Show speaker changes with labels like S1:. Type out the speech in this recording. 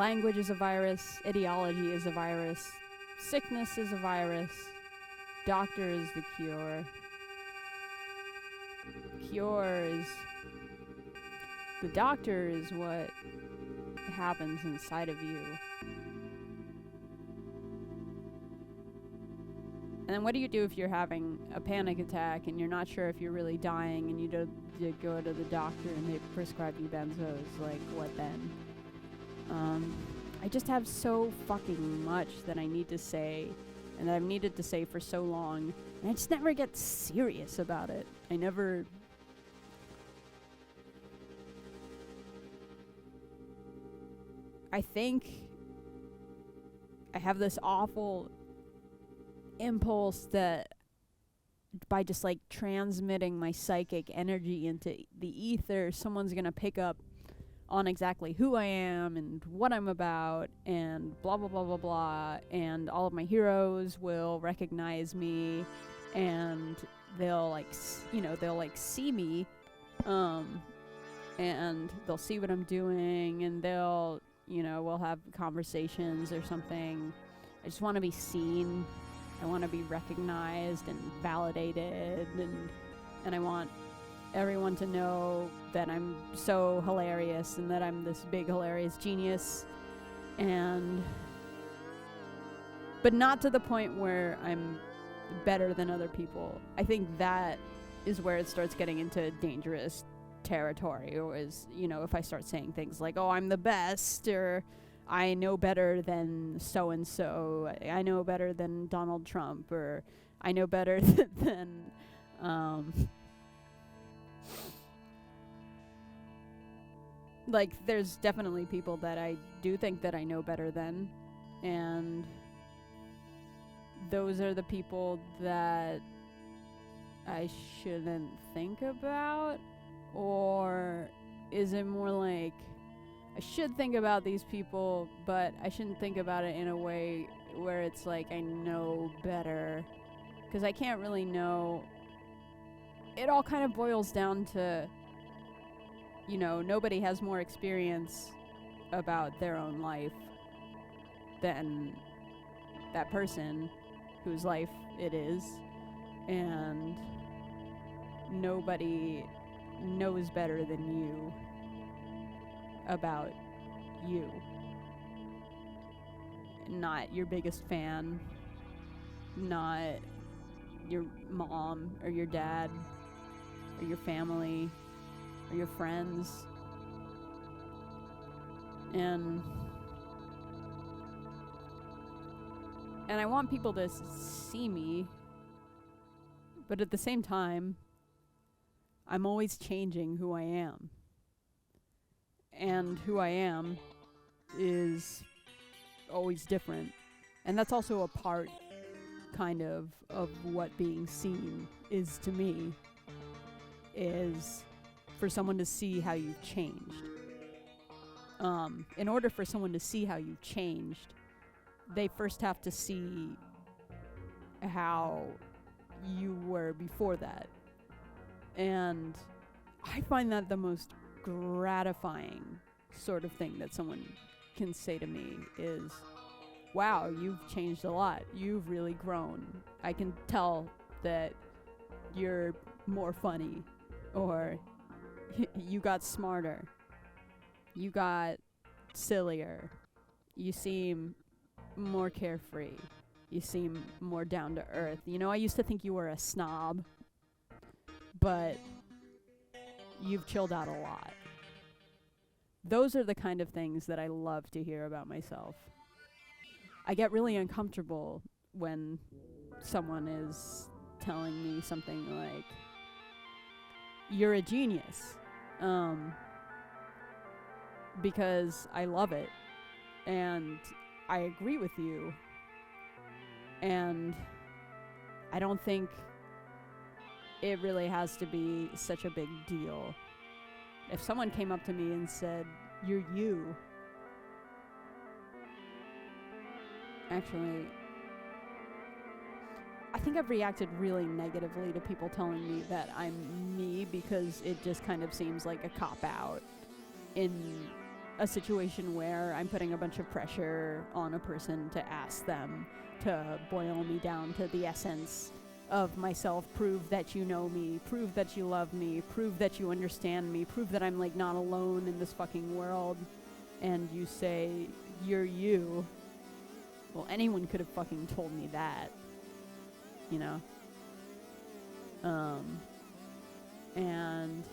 S1: Language is a virus. Ideology is a virus. Sickness is a virus. Doctor is the cure. Cure is... The doctor is what happens inside of you. And then what do you do if you're having a panic attack and you're not sure if you're really dying and you go to the doctor and they prescribe you benzos? Like, what then? I just have so fucking much that I need to say and that I've needed to say for so long, and I just never get serious about it. I think I have this awful impulse that by just like transmitting my psychic energy into the ether, someone's gonna pick up on exactly who I am and what I'm about and blah blah blah blah blah, and all of my heroes will recognize me and they'll like see me and they'll see what I'm doing and we'll have conversations or something. I just want to be seen. I want to be recognized and validated, and I want everyone to know that I'm so hilarious and that I'm this big hilarious genius, but not to the point where I'm better than other people. I think that is where it starts getting into dangerous territory, or if I start saying things like, oh, I'm the best, or I know better than so-and-so, I know better than Donald Trump, or I know better than like, there's definitely people that I do think that I know better than, and those are the people that I shouldn't think about. Or is it more like I should think about these people, but I shouldn't think about it in a way where it's like I know better? Because I can't really know. It all kind of boils down to, nobody has more experience about their own life than that person whose life it is. And nobody knows better than you about you. Not your biggest fan, not your mom or your dad or your family or your friends. And I want people to see me, but at the same time, I'm always changing who I am. And who I am is always different. And that's also a part, kind of what being seen is to me, is for someone to see how you've changed. In order for someone to see how you've changed, they first have to see how you were before that. And I find that the most gratifying sort of thing that someone can say to me is, wow, you've changed a lot. You've really grown. I can tell that you're more funny, or you got smarter. You got sillier. You seem more carefree. You seem more down to earth. I used to think you were a snob, but you've chilled out a lot. Those are the kind of things that I love to hear about myself. I get really uncomfortable when someone is telling me something like, you're a genius, because I love it, and I agree with you, and I don't think it really has to be such a big deal. If someone came up to me and said, you're you, actually, I think I've reacted really negatively to people telling me that I'm me, because it just kind of seems like a cop-out in a situation where I'm putting a bunch of pressure on a person to ask them to boil me down to the essence of myself, prove that you know me, prove that you love me, prove that you understand me, prove that I'm like not alone in this fucking world, and you say, you're you. Well, anyone could have fucking told me that, you know? And